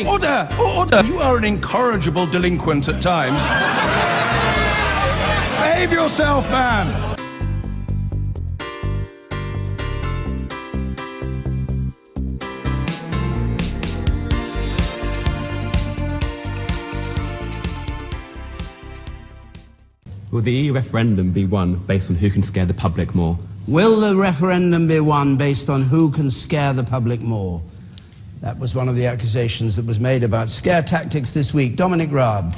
Order! Order! You are an incorrigible delinquent at times. Behave yourself, man! Will the EU referendum be won based on who can scare the public more? Will the referendum be won based on who can scare the public more? That was one of the accusations that was made about scare tactics this week. Dominic Raab.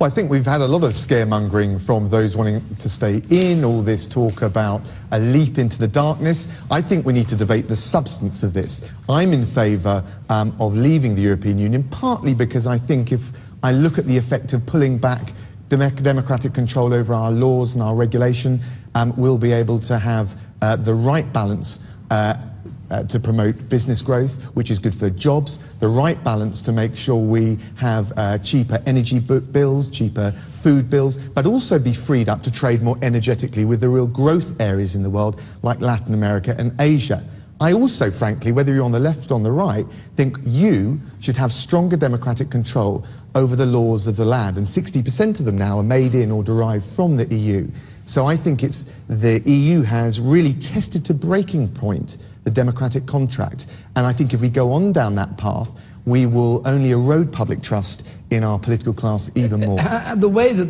Well, I think we've had a lot of scaremongering from those wanting to stay in, all this talk about a leap into the darkness. I think we need to debate the substance of this. I'm in favour of leaving the European Union, partly because I think if I look at the effect of pulling back democratic control over our laws and our regulation, we'll be able to have the right balance to promote business growth, which is good for jobs, the right balance to make sure we have cheaper energy bills, cheaper food bills, but also be freed up to trade more energetically with the real growth areas in the world like Latin America and Asia. I also, frankly, whether you're on the left or on the right, think you should have stronger democratic control over the laws of the land, and 60% of them now are made in or derived from the EU. So I think the EU has really tested to breaking point the democratic contract, and I think if we go on down that path, we will only erode public trust in our political class even more. The way that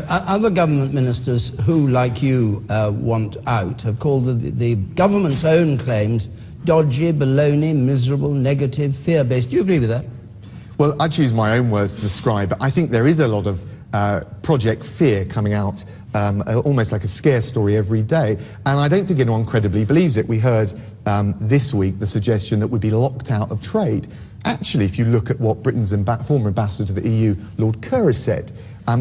other government ministers who, like you, want out, have called the government's own claims dodgy, baloney, miserable, negative, fear-based. Do you agree with that? Well, I choose my own words to describe it. I think there is a lot of project fear coming out, almost like a scare story every day, and I don't think anyone credibly believes it. We heard this week the suggestion that we'd be locked out of trade. Actually, if you look at what Britain's former ambassador to the EU, Lord Kerr, has said,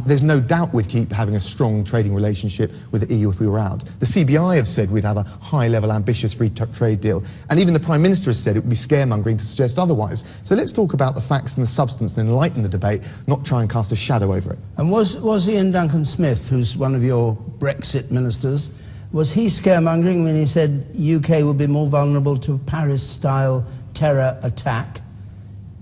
there's no doubt we'd keep having a strong trading relationship with the EU if we were out. The CBI have said we'd have a high-level, ambitious free trade deal. And even the Prime Minister has said it would be scaremongering to suggest otherwise. So let's talk about the facts and the substance and enlighten the debate, not try and cast a shadow over it. And was Ian Duncan Smith, who's one of your Brexit ministers, was he scaremongering when he said UK would be more vulnerable to Paris-style terror attack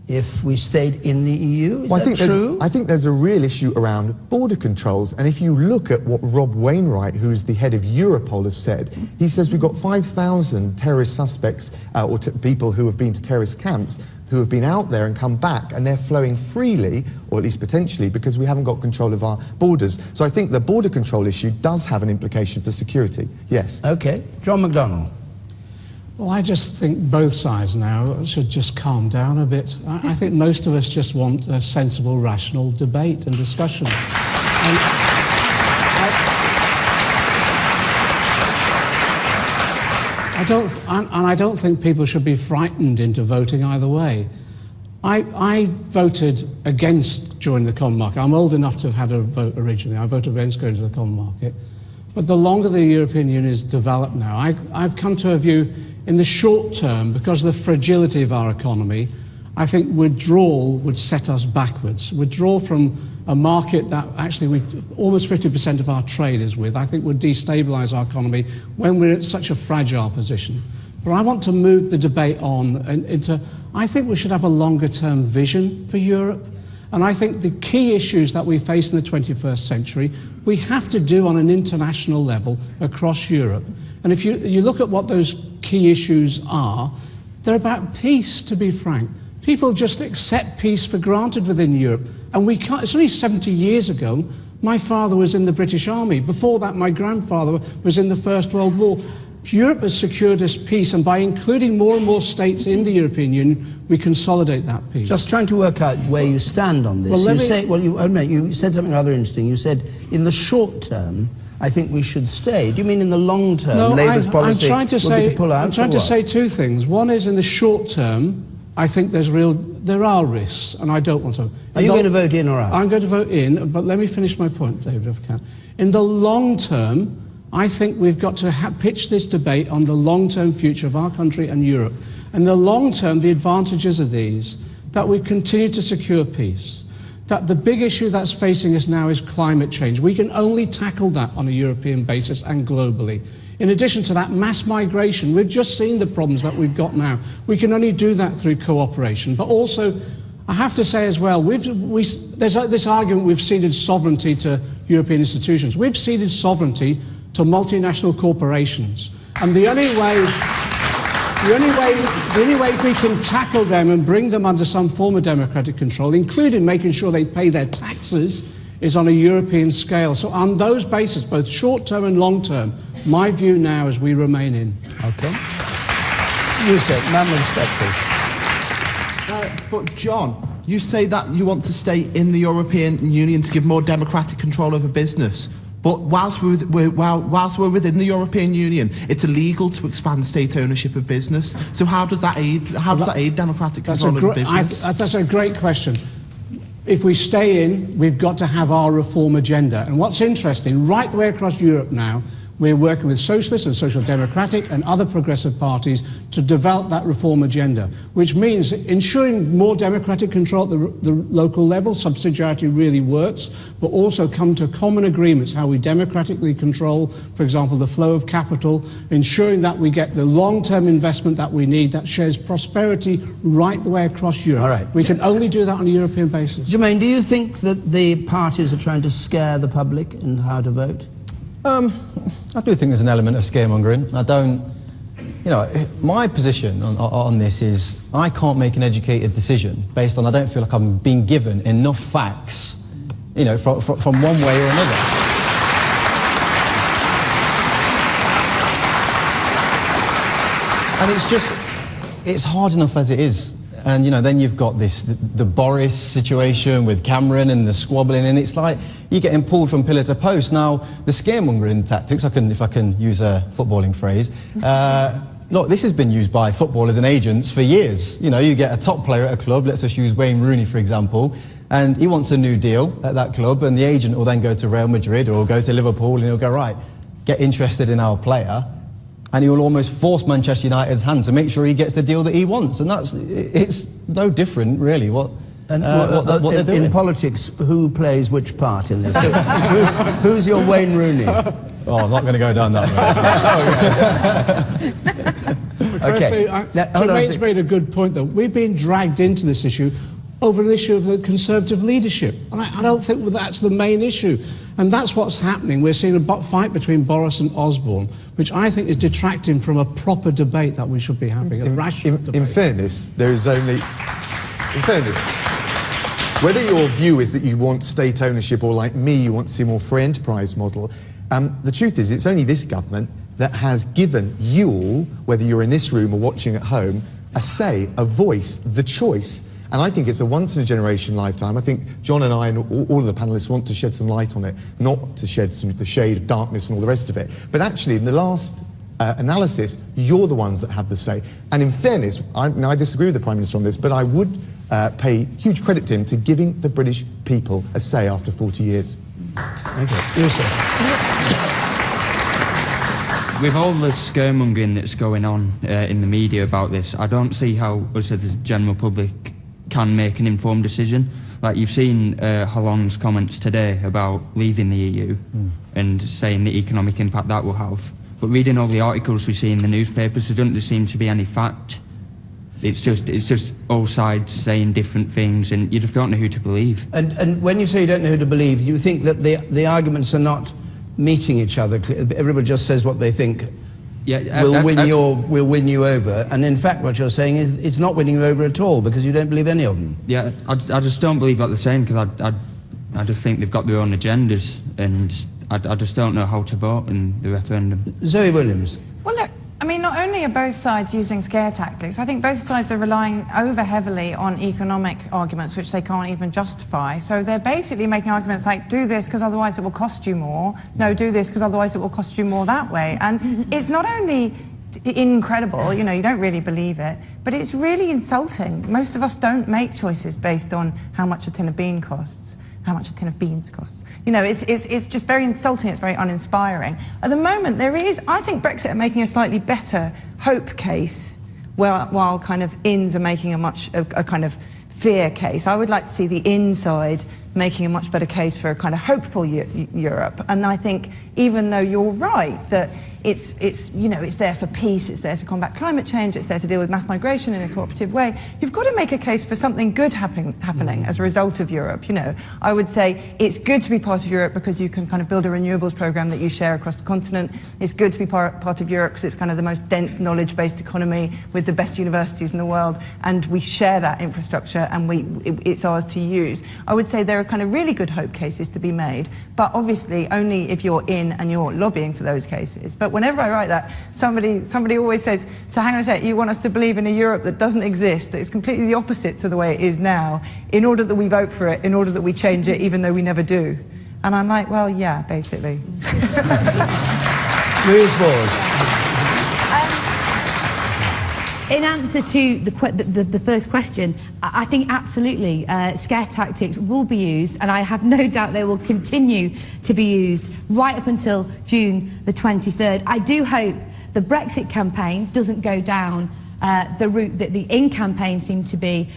if we stayed in the EU? Is that true? I think there's a real issue around border controls, and if you look at what Rob Wainwright, who is the head of Europol, has said, he says we've got 5,000 terrorist suspects or people who have been to terrorist camps who have been out there and come back, and they're flowing freely, or at least potentially, because we haven't got control of our borders. So I think the border control issue does have an implication for security, yes. Okay. John Mcdonnell. Well, I just think both sides now should just calm down a bit. I think most of us just want a sensible, rational debate and discussion. I don't think people should be frightened into voting either way. I voted against joining the common market. I'm old enough to have had a vote originally. I voted against going to the common market. But the longer the European Union is developed now, I've come to a view in the short term, because of the fragility of our economy, I think withdrawal would set us backwards. Withdrawal from a market that actually almost 50% of our trade is with, I think would destabilise our economy when we're in such a fragile position. But I want to move the debate on into, I think we should have a longer term vision for Europe. And I think the key issues that we face in the 21st century, we have to do on an international level across Europe. And if you look at what those key issues are, they're about peace, to be frank. People just accept peace for granted within Europe. And we can't, it's only 70 years ago, my father was in the British Army. Before that, my grandfather was in the First World War. Europe has secured us peace, and by including more and more states in the European Union, we consolidate that peace. Just trying to work out where you stand on this. Well, you said something rather interesting. You said, in the short term, I think we should stay. Do you mean in the long term, Labour's policy would be to pull out? I'm trying to say two things. One is, in the short term, I think there are risks, and I don't want to. Are you going to vote in or out? I'm going to vote in, but let me finish my point, David, if I can. In the long term, I think we've got to pitch this debate on the long-term future of our country and Europe. And the long term, the advantages of these, that we continue to secure peace, that the big issue that's facing us now is climate change. We can only tackle that on a European basis and globally In addition to that, mass migration. We've just seen the problems that we've got now. We can only do that through cooperation. But also, I have to say as well, there's this argument we've ceded sovereignty to European institutions. We've ceded sovereignty to multinational corporations. And the only way we can tackle them and bring them under some form of democratic control, including making sure they pay their taxes, is on a European scale. So on those bases, both short-term and long-term, my view now is we remain in. Okay. You said, man with respect, please. But John, you say that you want to stay in the European Union to give more democratic control over business. But whilst we're within the European Union, it's illegal to expand state ownership of business. So how does that aid democratic control over business? That's a great question. If we stay in, we've got to have our reform agenda. And what's interesting, right the way across Europe now, we're working with socialist and social democratic and other progressive parties to develop that reform agenda, which means ensuring more democratic control at the local level, subsidiarity really works, but also come to common agreements how we democratically control, for example, the flow of capital, ensuring that we get the long-term investment that we need that shares prosperity right the way across Europe. All right. We can only do that on a European basis. Jermaine, do you think that the parties are trying to scare the public in how to vote? I do think there's an element of scaremongering. I don't, you know, my position on this is I can't make an educated decision based on I don't feel like I'm being given enough facts, you know, from one way or another. And it's hard enough as it is. And, you know, then you've got the Boris situation with Cameron and the squabbling, and it's like you're getting pulled from pillar to post. Now, the scaremongering tactics, if I can use a footballing phrase, look, this has been used by footballers and agents for years. You know, you get a top player at a club, let's just use Wayne Rooney, for example, and he wants a new deal at that club, and the agent will then go to Real Madrid or go to Liverpool, and he'll go, right, get interested in our player. And he will almost force Manchester United's hand to make sure he gets the deal that he wants. And it's no different, really, what they're doing. In politics, who plays which part in this? who's your Wayne Rooney? Oh, I'm not going to go down that road. Okay. Jermaine's made a good point, though. We've been dragged into this issue over an issue of the Conservative leadership. And I don't think that's the main issue. And that's what's happening. We're seeing a fight between Boris and Osborne, which I think is detracting from a proper debate that we should be having, a rational debate. In fairness, there is only... In fairness, whether your view is that you want state ownership or, like me, you want to see more free enterprise model, the truth is it's only this government that has given you all, whether you're in this room or watching at home, a say, a voice, the choice. And I think it's a once-in-a-generation lifetime. I think John and I and all of the panellists want to shed some light on it, not to shed the shade of darkness and all the rest of it. But actually, in the last analysis, you're the ones that have the say. And in fairness, I disagree with the Prime Minister on this, but I would pay huge credit to him to giving the British people a say after 40 years. Okay, you, sir. With all the scaremongering that's going on in the media about this, I don't see how us as the general public can make an informed decision. Like, you've seen Hollande's comments today about leaving the EU and saying the economic impact that will have. But reading all the articles we see in the newspapers, there doesn't seem to be any fact. It's just all sides saying different things, and you just don't know who to believe. And when you say you don't know who to believe, you think that the arguments are not meeting each other. Everybody just says what they think. Yeah, will win you over, and in fact what you're saying is it's not winning you over at all because you don't believe any of them. Yeah, I just don't believe what they're saying because I just think they've got their own agendas, and I just don't know how to vote in the referendum. Zoe Williams. Well, look, I mean, not only are both sides using scare tactics, I think both sides are relying over heavily on economic arguments which they can't even justify. So they're basically making arguments like, do this because otherwise it will cost you more. No, do this because otherwise it will cost you more that way. And it's not only incredible, you know, you don't really believe it, but it's really insulting. Most of us don't make choices based on how much a tin of beans costs. You know, it's just very insulting, it's very uninspiring. At the moment, I think Brexit are making a slightly better hope case, while kind of ins are making a kind of fear case. I would like to see the inside making a much better case for a kind of hopeful Europe. And I think, even though you're right, that you know, it's there for peace, it's there to combat climate change, it's there to deal with mass migration in a cooperative way. You've got to make a case for something good happening as a result of Europe. You know, I would say it's good to be part of Europe because you can kind of build a renewables program that you share across the continent. It's good to be part of Europe because it's kind of the most dense knowledge-based economy with the best universities in the world, and we share that infrastructure and it's ours to use. I would say there are kind of really good hope cases to be made, but obviously only if you're in and you're lobbying for those cases. But whenever I write that, somebody always says, so hang on a sec, you want us to believe in a Europe that doesn't exist, that is completely the opposite to the way it is now, in order that we vote for it, in order that we change it, even though we never do. And I'm like, well, yeah, basically. Louise Bours. In answer to the first question, I think absolutely scare tactics will be used, and I have no doubt they will continue to be used right up until June the 23rd. I do hope the Brexit campaign doesn't go down the route that the In campaign seem to be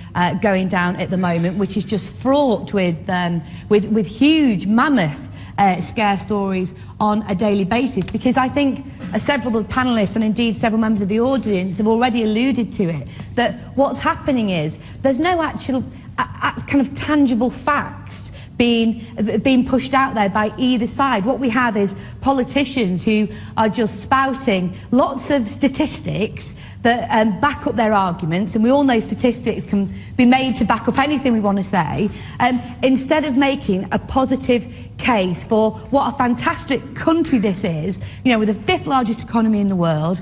going down at the moment, which is just fraught with huge, mammoth scare stories on a daily basis. Because I think several of the panellists and indeed several members of the audience have already alluded to it, that what's happening is there's no actual kind of tangible facts being pushed out there by either side. What we have is politicians who are just spouting lots of statistics that back up their arguments, and we all know statistics can be made to back up anything we want to say, instead of making a positive case for what a fantastic country this is, you know, with the 5th largest economy in the world.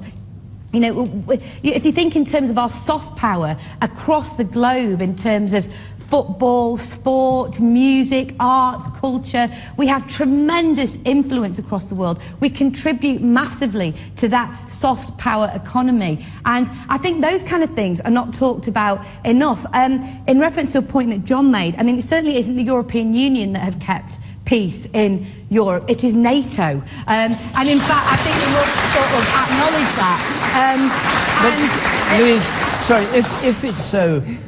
You know, if you think in terms of our soft power across the globe, in terms of football, sport, music, arts, culture, we have tremendous influence across the world. We contribute massively to that soft power economy. And I think those kind of things are not talked about enough. In reference to a point that John made, I mean, it certainly isn't the European Union that have kept peace in Europe, it is NATO. And in fact, I think we will sort of acknowledge that. Louise, sorry,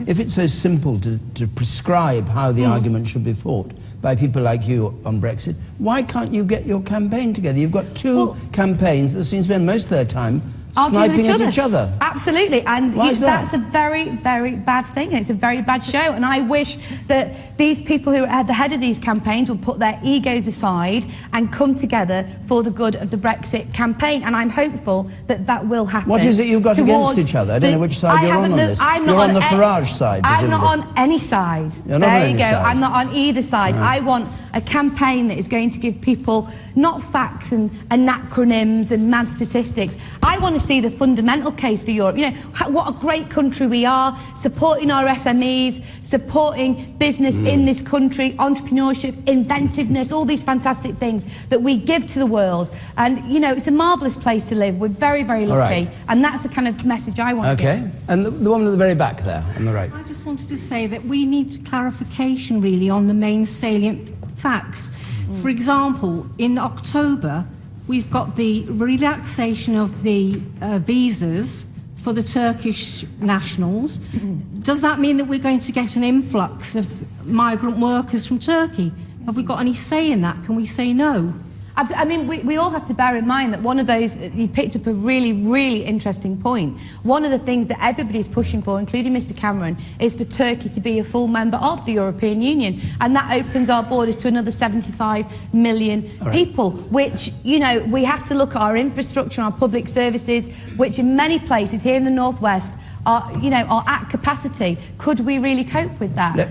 if it's so simple to prescribe how the argument should be fought by people like you on Brexit, why can't you get your campaign together? You've got two campaigns that seem to spend most of their time sniping at each other. Absolutely, and that's a very, very bad thing, and it's a very bad show, and I wish that these people who are at the head of these campaigns will put their egos aside and come together for the good of the Brexit campaign, and I'm hopeful that that will happen. What is it you've got against each other? I don't know which side you're on this. You're on the Farage side, I'm not on any side. You're not on any side. I'm not on either side. No. I want a campaign that is going to give people not facts and acronyms and mad statistics. I want to see the fundamental case for Europe. You know, what a great country we are, supporting our SMEs, supporting business in this country, entrepreneurship, inventiveness, all these fantastic things that we give to the world. And, you know, it's a marvellous place to live. We're very, very lucky. And that's the kind of message I want to give. Okay. And the woman at the very back there, on the right. I just wanted to say that we need clarification, really, on the main salient facts. For example, in October, we've got the relaxation of the visas for the Turkish nationals. Does that mean that we're going to get an influx of migrant workers from Turkey? Have we got any say in that? Can we say no? I mean, we all have to bear in mind that one of those, you picked up a really, really interesting point. One of the things that everybody's pushing for, including Mr Cameron, is for Turkey to be a full member of the European Union. And that opens our borders to another 75 million people, which, you know, we have to look at our infrastructure and our public services, which in many places here in the Northwest are, you know, are at capacity. Could we really cope with that?